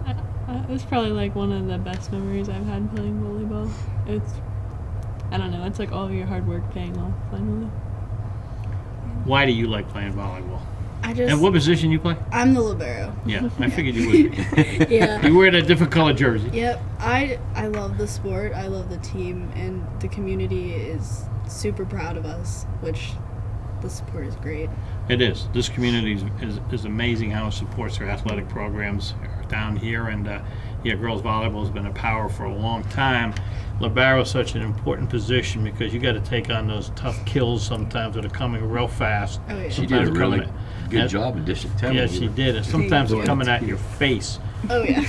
It was probably like one of the best memories I've had playing volleyball. I don't know, it's like all of your hard work paying off finally. Why do you like playing volleyball? And what position you play? I'm the Libero. Yeah, I figured you would be. Yeah. You wear that different color jersey. Yep. I love the sport. I love the team, and the community is super proud of us, which the support is great. It is. This community is amazing how it supports their athletic programs down here, and girls volleyball has been a power for a long time. Libero is such an important position because you got to take on those tough kills sometimes that are coming real fast. Oh, yeah. She did a really good job in District 10. Yeah, she did. And sometimes they're coming at your face. Oh, yeah.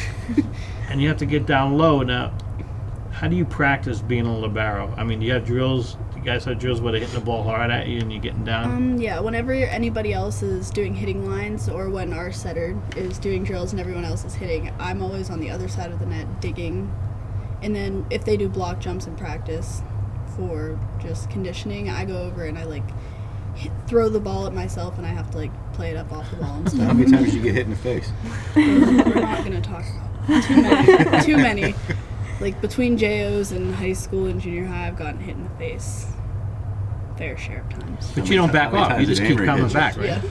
And you have to get down low. Now, how do you practice being a libero? I mean, do you have drills You guys have drills where they're hitting the ball hard at you and you're getting down? Yeah, whenever anybody else is doing hitting lines or when our setter is doing drills and everyone else is hitting, I'm always on the other side of the net digging. And then if they do block jumps in practice for just conditioning, I go over and I like throw the ball at myself and I have to like play it up off the wall and stuff. How many times did you get hit in the face? We're not going to talk about too many. Like between JOs and high school and junior high, I've gotten hit in the face fair share of times. But you don't back off. You just keep coming back, right? Yeah.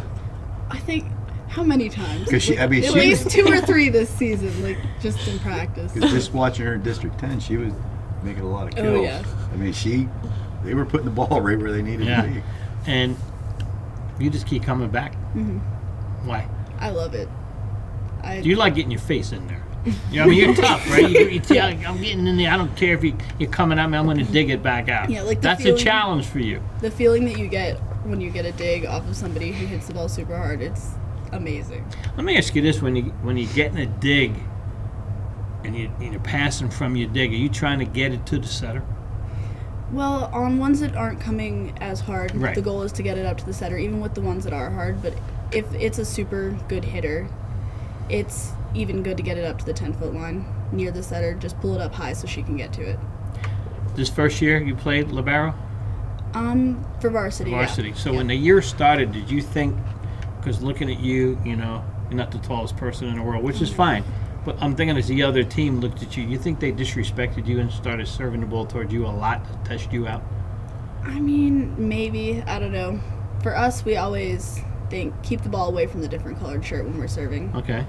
I think, how many times? Because she, I mean, at she least was, 2 or 3 this season, like just in practice. 'cause just watching her in District 10, she was making a lot of kills. Oh, yeah. I mean, they were putting the ball right where they needed to be. And you just keep coming back. Mm-hmm. Why? I love it. You like getting your face in there. You know, I mean, you're tough, right? You see, I'm getting in there. I don't care if you're coming at me. I'm going to dig it back out. Yeah, like that's a challenge for you. The feeling that you get when you get a dig off of somebody who hits the ball super hard, it's amazing. Let me ask you this: when you're getting a dig and you're passing from your dig, are you trying to get it to the setter? Well, on ones that aren't coming as hard, right, the goal is to get it up to the setter, even with the ones that are hard. But if it's a super good hitter, it's even good to get it up to the 10-foot line near the setter. Just pull it up high so she can get to it. This first year you played Libero? For varsity. Varsity. Yeah. So when the year started, did you think, because looking at you, you know, you're not the tallest person in the world, which is fine, but I'm thinking as the other team looked at you, you think they disrespected you and started serving the ball towards you a lot to test you out? I mean, maybe. I don't know. For us, we always think keep the ball away from the different colored shirt when we're serving. Okay.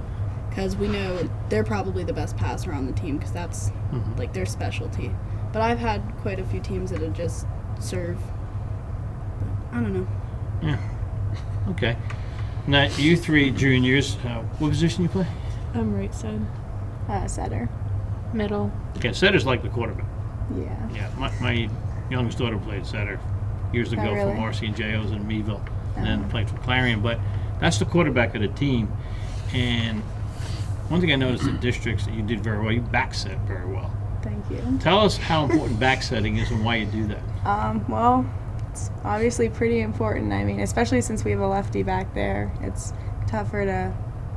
Because we know they're probably the best passer on the team because that's like their specialty. But I've had quite a few teams that have just serve. I don't know. Yeah. Okay. Now, you three juniors, what position you play? I'm right side. Setter. Middle. Okay, setter's like the quarterback. Yeah. Yeah, my youngest daughter played setter years ago really? for Marcy and JOs in Meadville, and then played for Clarion. But that's the quarterback of the team. And one thing I noticed in districts that you did very well, you back set very well. Thank you. Tell us how important back setting is and why you do that. Well, it's obviously pretty important. I mean, especially since we have a lefty back there, it's tougher to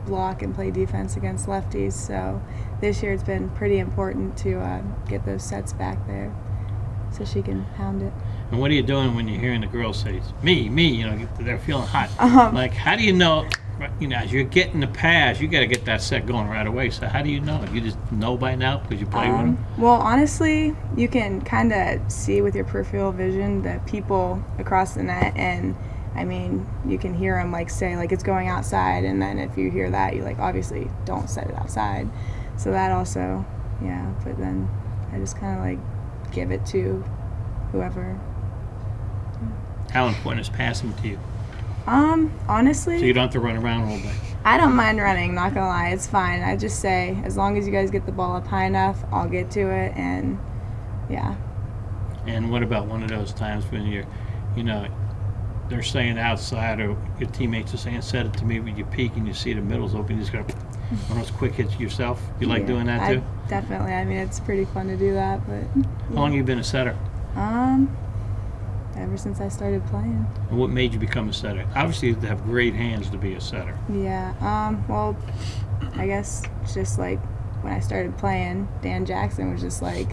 block and play defense against lefties. So this year it's been pretty important to get those sets back there so she can pound it. And what are you doing when you're hearing the girls say, me, you know, they're feeling hot? Like, how do you know, you know, as you're getting the pass, you got to get that set going right away. So how do you know? You just know by now because you play with them? Well, honestly, you can kind of see with your peripheral vision the people across the net, and I mean, you can hear them like say like it's going outside, and then if you hear that, you like obviously don't set it outside. So that also, yeah. But then I just kind of like give it to whoever. How important is passing to you? Honestly. So you don't have to run around all day? I don't mind running, not gonna lie, it's fine. I just say, as long as you guys get the ball up high enough, I'll get to it, and yeah. And what about one of those times when you're, you know, they're saying outside or your teammates are saying, set it to me, when you peek and you see the middle's open, you just go, one of those quick hits yourself? You like doing that too? Definitely. I mean, it's pretty fun to do that, but. Yeah. How long have you been a setter? Ever since I started playing. And what made you become a setter? Obviously, you have to have great hands to be a setter. Yeah. Well, I guess it's just like when I started playing, Dan Jackson was just like,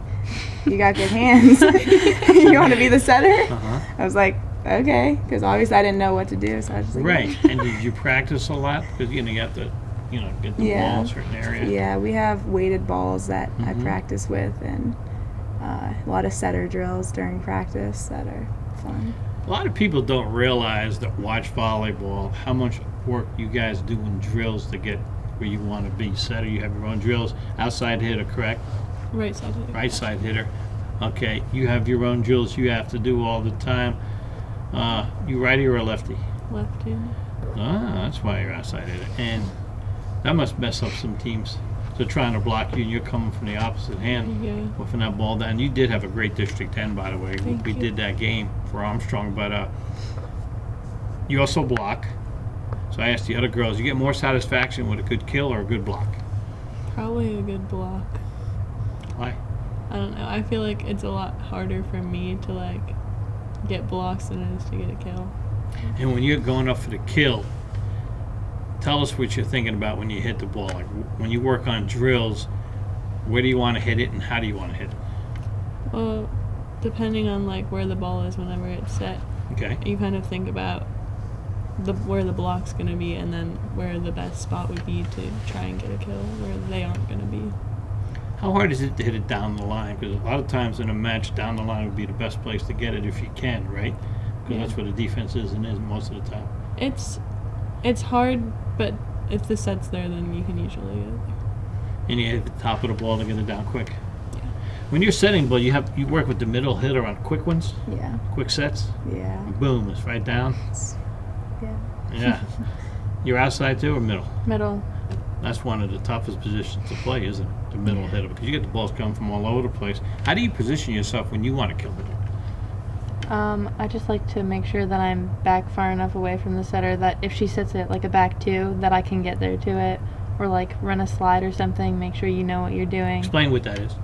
"You got good hands. You want to be the setter?" I was like, "Okay," because obviously I didn't know what to do, so I was just like, right. And did you practice a lot? Because you know you have to, you know, get the ball in a certain area. Yeah, we have weighted balls that I practice with, and a lot of setter drills during practice that are fun. A lot of people don't realize that watch volleyball how much work you guys do in drills to get where you want to be. Setter, you have your own drills. Outside hitter, correct? Right side hitter. Right side hitter. Okay, you have your own drills you have to do all the time. You righty or a lefty? Lefty. Ah, that's why you're outside hitter. And that must mess up some teams. So trying to block you and you're coming from the opposite hand, whiffing that ball down. You did have a great District 10, by the way. We did that game for Armstrong, but you also block. So I asked the other girls, you get more satisfaction with a good kill or a good block? Probably a good block. Why? I don't know. I feel like it's a lot harder for me to like get blocks than it is to get a kill. And when you're going up for the kill, tell us what you're thinking about when you hit the ball. Like when you work on drills, where do you want to hit it and how do you want to hit it? Well, depending on like where the ball is whenever it's set, Okay. you kind of think about where the block's going to be and then where the best spot would be to try and get a kill where they aren't going to be. How hard is it to hit it down the line? Because a lot of times in a match, down the line would be the best place to get it if you can, right? Because that's where the defense is and is most of the time. It's hard, but if the set's there, then you can usually get it there. And you hit the top of the ball to get it down quick. Yeah. When you're setting ball, you work with the middle hitter on quick ones, Yeah. quick sets. Yeah. Boom, it's right down. Yeah. Yeah. You're outside too or middle? Middle. That's one of the toughest positions to play, isn't it? The middle hitter, because you get the balls coming from all over the place. How do you position yourself when you want to kill the ball? I just like to make sure that I'm back far enough away from the setter that if she sets it like a back two, that I can get there to it, or like run a slide or something. Make sure you know what you're doing. Explain what that is.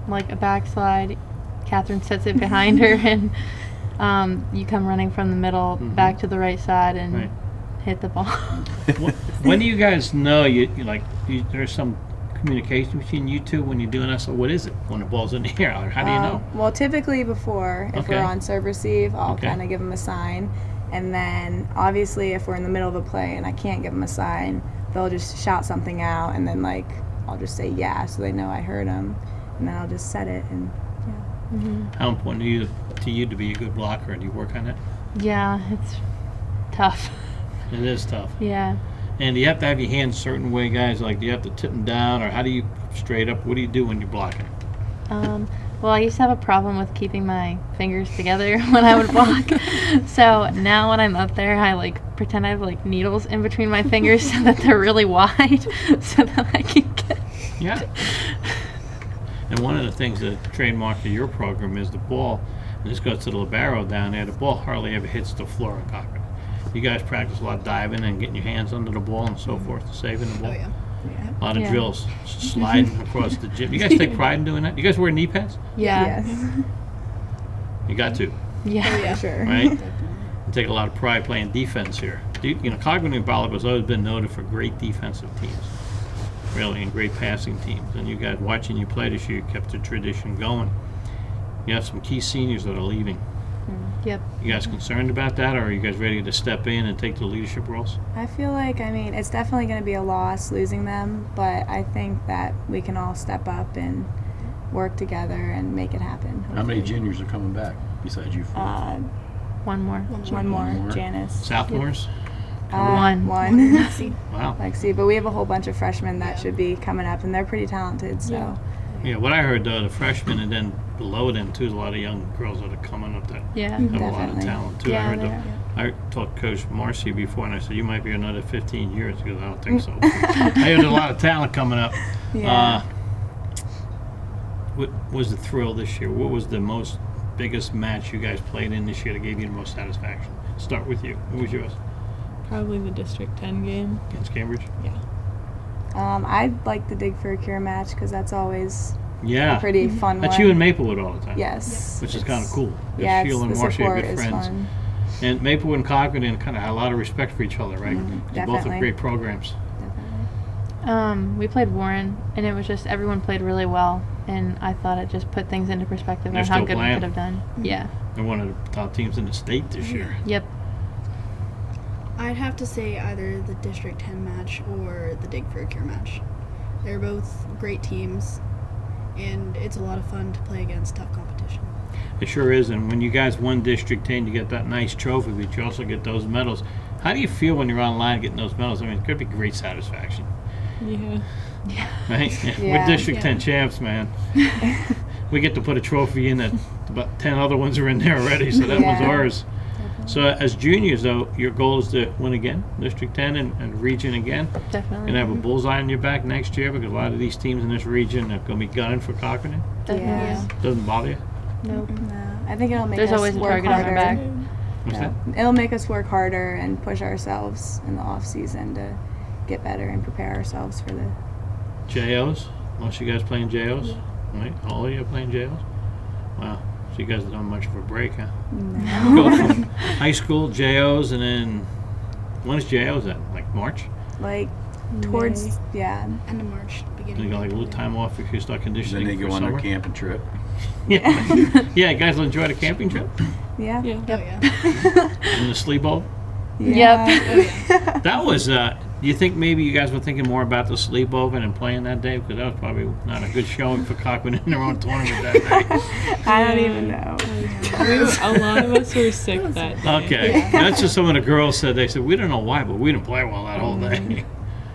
Like a backslide, Catherine sets it behind her, and you come running from the middle back to the right side and hit the ball. When do you guys know there's some communication between you two when you're doing that? So what is it when the ball's in the air? How do you know? Well, typically before, if we're on serve receive, I'll kind of give them a sign. And then obviously if we're in the middle of a play and I can't give them a sign, they'll just shout something out and then like I'll just say yeah so they know I heard them. And then I'll just set it and How important to you to be a good blocker? Do you work on that? Yeah, it's tough. It is tough. Yeah. And do you have to have your hands a certain way, guys? Like, do you have to tip them down, or how do you straight up? What do you do when you're blocking? Well, I used to have a problem with keeping my fingers together when I would block. So now when I'm up there, I like pretend I have like needles in between my fingers so that they're really wide, so that I can get. Yeah. And one of the things that trademark of your program is the ball. And this goes to the Libero down there. The ball hardly ever hits the floor in Cochran. You guys practice a lot of diving and getting your hands under the ball and so forth, saving the ball. Oh, yeah. A lot of drills, sliding across the gym. You guys take pride in doing that? You guys wear knee pads? Yeah. Yes. You got to, Yeah. Oh, yeah, sure. right? You take a lot of pride playing defense here. Cochran and Volleyball has always been noted for great defensive teams, really, and great passing teams. And you guys, watching you play this year, kept the tradition going. You have some key seniors that are leaving. Yep. You guys concerned about that, or are you guys ready to step in and take the leadership roles? I feel like, it's definitely going to be a loss losing them, but I think that we can all step up and work together and make it happen. How many juniors are coming back besides you four? One more. One more. Janice. Sophomores? One. One. Wow. Lexi, but we have a whole bunch of freshmen that should be coming up, and they're pretty talented, so. Yeah, what I heard, though, the freshmen and then below them, too, there's a lot of young girls that are coming up that Yeah. have a lot of Definitely. talent, too. Yeah, I talked to Coach Marcy before, and I said, you might be another 15 years. He goes, I don't think so. I heard a lot of talent coming up. Yeah. What was the thrill this year? What was the biggest match you guys played in this year that gave you the most satisfaction? Start with you. What was yours? Probably the District 10 game. Against Cambridge? Yeah. I like the Dig for a Cure match because that's always Yeah. a pretty fun That's one. you and Maplewood all the time. Yes. Which is kind of cool. Yeah, Sheila and the Marcy are support good is friends. fun. And Maplewood and Cochran kind of had a lot of respect for each other, right? They both have Definitely. great programs. We played Warren, and it was just everyone played really well, and I thought it just put things into perspective They're on how still good we playing? could have done. Yeah. They're one of the top teams in the state this year. Yep. I'd have to say either the District 10 match or the Dig for a Cure match. They're both great teams, and it's a lot of fun to play against tough competition. It sure is. And when you guys won District 10, you get that nice trophy, but you also get those medals. How do you feel when you're online getting those medals? I mean, it could be great satisfaction, Yeah. right? We're Yeah. District 10 champs, man. We get to put a trophy in that about 10 other ones are in there already, so that one's Yeah. ours. So as juniors, though, your goal is to win again, District 10 and region again. Definitely. And have a bullseye on your back next year, because a lot of these teams in this region are going to be gunning for Cochran. Definitely. Yeah. Doesn't bother you? Nope. No, I think it'll make There's us always a work target on harder. our back. What's Yeah. that? It'll make us work harder and push ourselves in the off season to get better and prepare ourselves for the. JOs? Most of you guys playing JOs? Right? All of you are playing JOs? Wow. So you guys don't have much of a break, huh? No. Go from high school, JOs, and then when is JOs at? Like March? Like towards end of March, beginning. And you got like a little time off if you start conditioning. Then they for go on their summer? camping trip. Yeah. Yeah, you guys will enjoy the camping trip? Yeah. Oh yeah. And the sleepover? Yeah. That was, do you think maybe you guys were thinking more about the sleepover and playing that day? Because that was probably not a good showing for Cochran in their own tournament that day. I don't even know. A lot of us were sick that day. Okay. That's just some of the girls said. They said, we don't know why, but we didn't play well that whole day.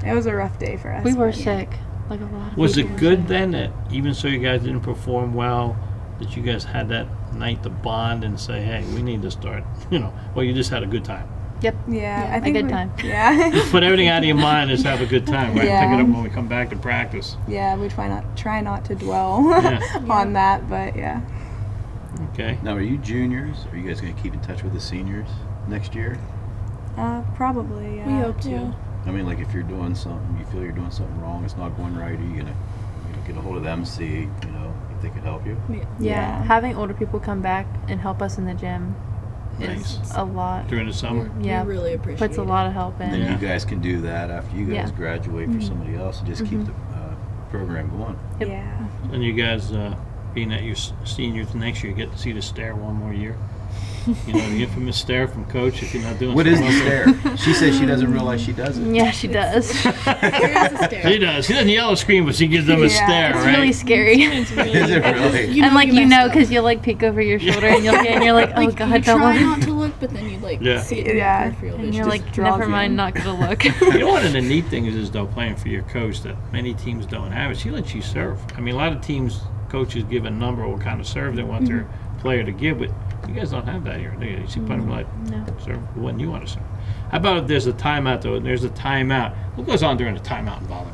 It was a rough day for us. We were but yeah. sick, like a lot. Was it good then that even so you guys didn't perform well, that you guys had that night to bond and say, hey, we need to start, well, you just had a good time. Yep. Yeah, I a think good time. Yeah. Put everything out of your mind and just have a good time, right? Yeah. Pick it up when we come back to practice. Yeah, we try not to dwell Yeah. on that, but yeah. Okay. Now, are you juniors? Are you guys going to keep in touch with the seniors next year? Probably. Yeah. We hope to. I mean, like if you're doing something, you feel you're doing something wrong, it's not going right, are you going to get a hold of them, see, if they could help you? Yeah. Having older people come back and help us in the gym Nice. is a lot. During the summer? Yeah. We really appreciate Puts a lot of help And in. then you guys can do that after you guys Yeah. graduate for somebody else and just keep the program going. Yep. Yeah. And you guys, being that you're seniors next year, you get to see the stare one more year. The infamous stare from Coach if you're not doing What so is the well. stare? She says she doesn't realize she does it. Yeah, she does. She does. She doesn't yell or scream, but she gives them a stare, It's right? really scary. Is it really? And because you like peek over your shoulder and you're like, oh god, you don't try look. not to look, but then you Yeah. see it in Yeah. your peripheral And vision. you're Just like, draws never you mind, in. not gonna look. One of the neat things is, though, playing for your coach that many teams don't have is she lets you serve. I mean, a lot of teams, coaches give a number of what kind of serve they want their player to give, but you guys don't have that here. You see, put them like, serve when you want to serve. How about if there's a timeout, though, and there's a timeout? What goes on during a timeout in volleyball?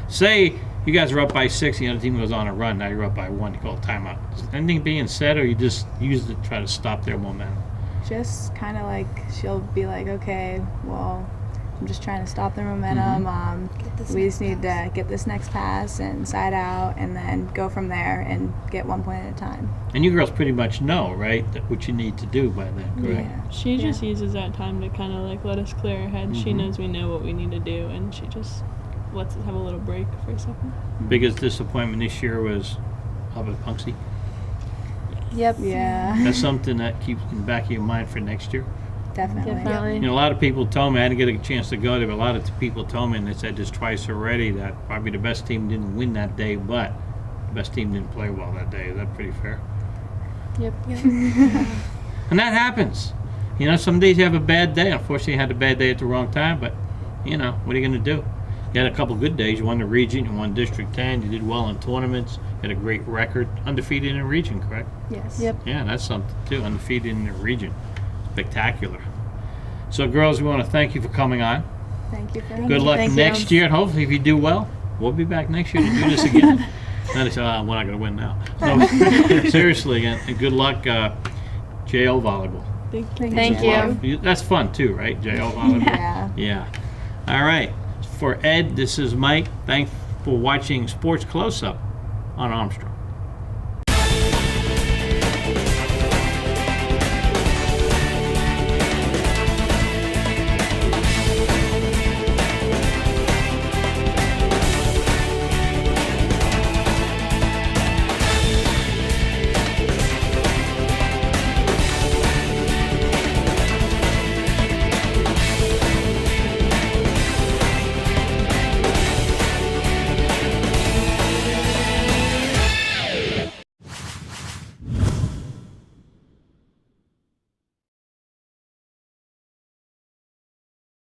Say you guys are up by 6, the other team goes on a run, now you're up by 1, you call it timeout. Is anything being said, or you just use it to try to stop their momentum? Just kind of like she'll be like, okay, well, I'm just trying to stop their momentum. We just need to get this next pass and side out, and then go from there and get 1 point at a time. And you girls pretty much know, right, that what you need to do by then, correct? Yeah. She just uses that time to kind of like let us clear our heads. She knows we know what we need to do, and she just lets us have a little break for a second. Biggest disappointment this year was up at Punxsutawney. Yep. Yeah, That's something that keeps in the back of your mind for next year. definitely. Definitely. A lot of people told me, I didn't get a chance to go there, but a lot of people told me, and they said this twice already, that probably the best team didn't win that day, but the best team didn't play well that day. Is that pretty fair? Yep. And that happens. Some days you have a bad day. Unfortunately, you had a bad day at the wrong time, but, what are you going to do? You had a couple good days. You won the region, you won District 10, you did well in tournaments, you had a great record, undefeated in the region, correct? Yes. Yep. Yeah, that's something too, undefeated in the region. Spectacular. So, girls, we want to thank you for coming on. Thank you for Good luck Thank you. next year, and hopefully, if you do well, we'll be back next year to do this again. Now they say, we're not going to win now. So, seriously, and good luck, JL Volleyball. Thank you. That's fun too, right? JL Volleyball. Yeah. Yeah. All right. For Ed, this is Mike. Thanks for watching Sports Close Up on Armstrong.